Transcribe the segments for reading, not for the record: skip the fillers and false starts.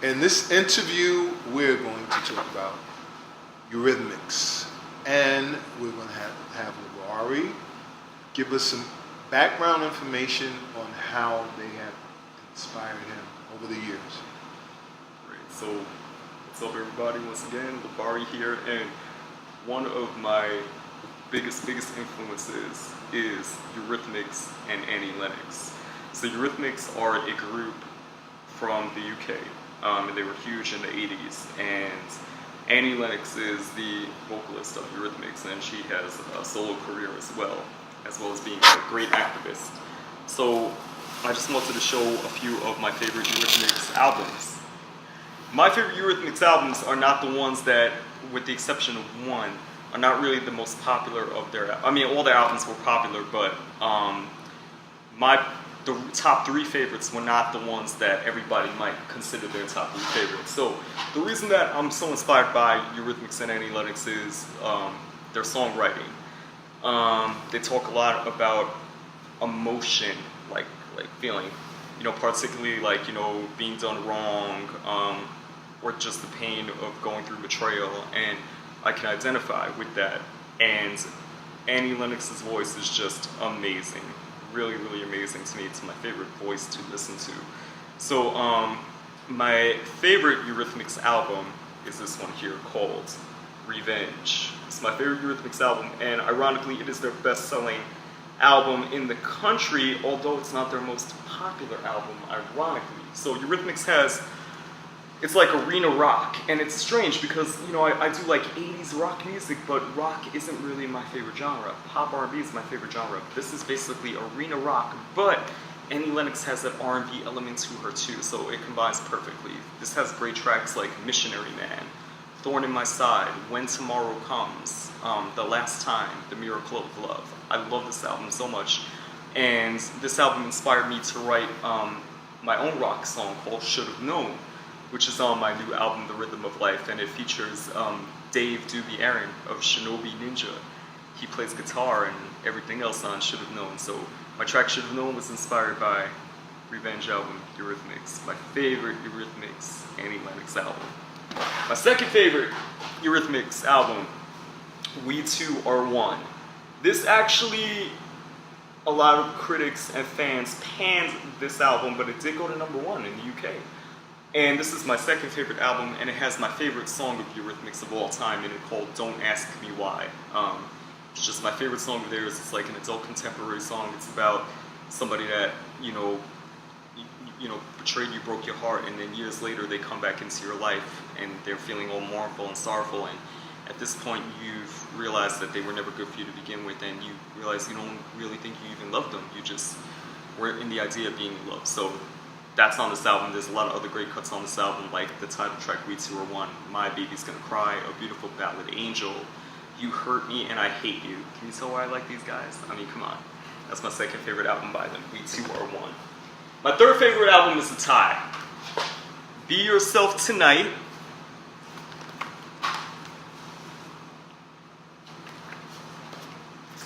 In this interview, we're going to talk about Eurythmics, and we're going to have Lovari give us some background information on how they have inspired him over the years. Great. So, what's up, everybody? Once again, Lovari here, and one of my biggest influences is Eurythmics and Annie Lennox. So Eurythmics are a group from the UK, and they were huge in the 80s, and Annie Lennox is the vocalist of Eurythmics, and she has a solo career as well as being a great activist. So I just wanted to show a few of my favorite Eurythmics albums. My favorite Eurythmics albums are not the ones that, with the exception of one, are not really the most popular of their, I mean, all their albums were popular, but the top three favorites were not the ones that everybody might consider their top three favorites. So the reason that I'm so inspired by Eurythmics and Annie Lennox is their songwriting. They talk a lot about emotion, like feeling, particularly being done wrong, or just the pain of going through betrayal, and I can identify with that. And Annie Lennox's voice is just amazing. Really amazing to me. It's my favorite voice to listen to. So my favorite Eurythmics album is this one here called Revenge. It's my favorite Eurythmics album, and ironically it is their best-selling album in the country, although it's not their most popular album, ironically. So Eurythmics it's like arena rock, and it's strange because, I do like 80s rock music, but rock isn't really my favorite genre. Pop R&B is my favorite genre. This is basically arena rock, but Annie Lennox has that R&B element to her too, so it combines perfectly. This has great tracks like Missionary Man, Thorn in My Side, When Tomorrow Comes, The Last Time, The Miracle of Love. I love this album so much, and this album inspired me to write my own rock song called Should Have Known, which is on my new album, The Rhythm of Life, and it features Dave Doobie Aaron of Shinobi Ninja. He plays guitar and everything else on Should Have Known. So my track Should Have Known was inspired by Revenge album, Eurythmics, my favorite Eurythmics Annie Lennox album. My second favorite Eurythmics album, We Two Are One. This actually, a lot of critics and fans panned this album, but it did go to #1 in the UK. And this is my second favorite album, and it has my favorite song of Eurythmics of all time in it, called Don't Ask Me Why. It's just my favorite song of theirs. It's like an adult contemporary song. It's about somebody that, betrayed you, broke your heart, and then years later they come back into your life, and they're feeling all mournful and sorrowful, and at this point you've realized that they were never good for you to begin with, and you realize you don't really think you even loved them. You just were in the idea of being in love. So that's on this album. There's a lot of other great cuts on this album, like the title track, We Two Are One, My Baby's Gonna Cry, A Beautiful Ballad, Angel, You Hurt Me and I Hate You. Can you tell why I like these guys? I mean, come on. That's my second favorite album by them, We Two Are One. My third favorite album is a tie. Be Yourself Tonight,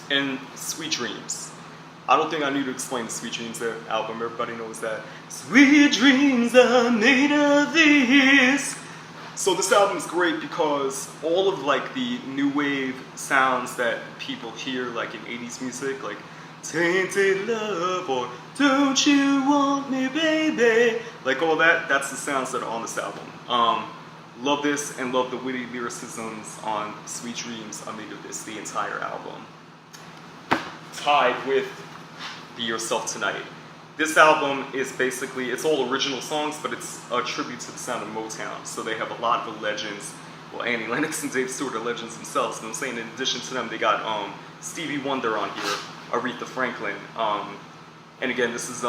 and Sweet Dreams. I don't think I need to explain the Sweet Dreams album. Everybody knows that. Sweet dreams are made of this. So this album is great because all of the new wave sounds that people hear like in 80s music, like Tainted Love or Don't You Want Me Baby, like all that's the sounds that are on this album. Love this, and love the witty lyricisms on Sweet Dreams are made of this, the entire album. Tied with Be Yourself Tonight. This album is basically, it's all original songs, but it's a tribute to the sound of Motown. So they have a lot of the legends. Well, Annie Lennox and Dave Stewart are legends themselves. And I'm saying in addition to them, they got Stevie Wonder on here, Aretha Franklin. And again, this is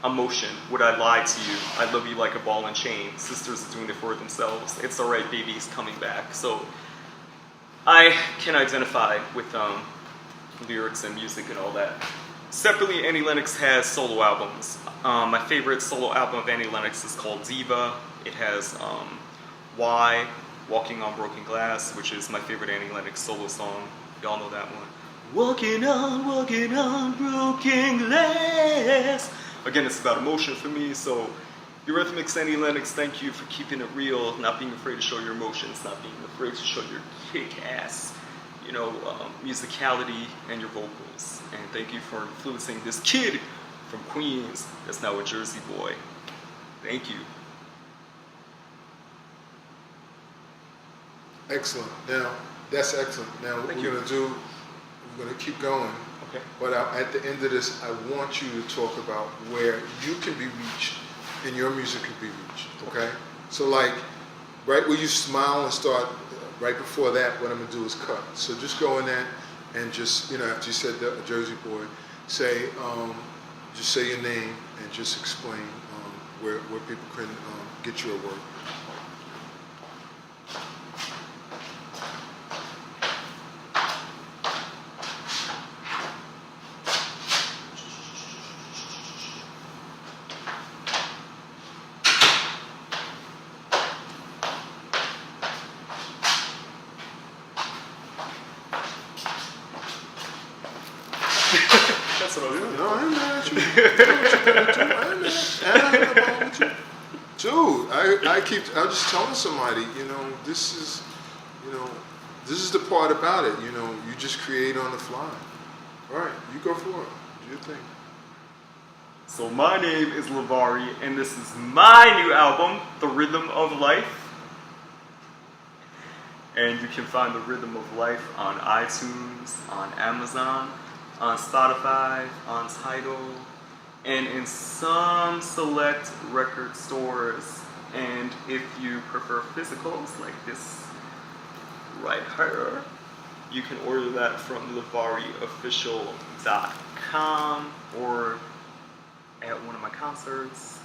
Emotion, Would I Lie to You, I Love You Like a Ball and Chain, Sisters Are Doing It For Themselves, It's Alright Baby's Coming Back. So I can identify with lyrics and music and all that. Separately, Annie Lennox has solo albums. My favorite solo album of Annie Lennox is called Diva. It has Why, Walking on Broken Glass, which is my favorite Annie Lennox solo song. Y'all know that one. Walking on broken glass. Again, it's about emotion for me, so Eurythmics and Annie Lennox, thank you for keeping it real, not being afraid to show your emotions, not being afraid to show your kick-ass, musicality and your vocals. And thank you for influencing this kid from Queens that's now a Jersey boy. Thank you. Excellent. Now, that's excellent. Now, what Thank we're you. going to do, we're going to keep going. Okay. But at the end of this, I want you to talk about where you can be reached and your music can be reached. Okay? So, like, right where you smile and start, right before that, what I'm going to do is cut. So just go in there and just, after you said a Jersey boy, say, just say your name and just explain where people can get your work. That's what I was doing. No, I ain't mad at you. I ain't mad at you. Dude, I was just telling somebody, this is the part about it, you just create on the fly. All right, you go for it. Do your thing. So my name is Lovari, and this is my new album, The Rhythm of Life. And you can find The Rhythm of Life on iTunes, on Amazon, on Spotify, on Tidal, and in some select record stores. And if you prefer physicals, like this right here, you can order that from LovariOfficial.com or at one of my concerts.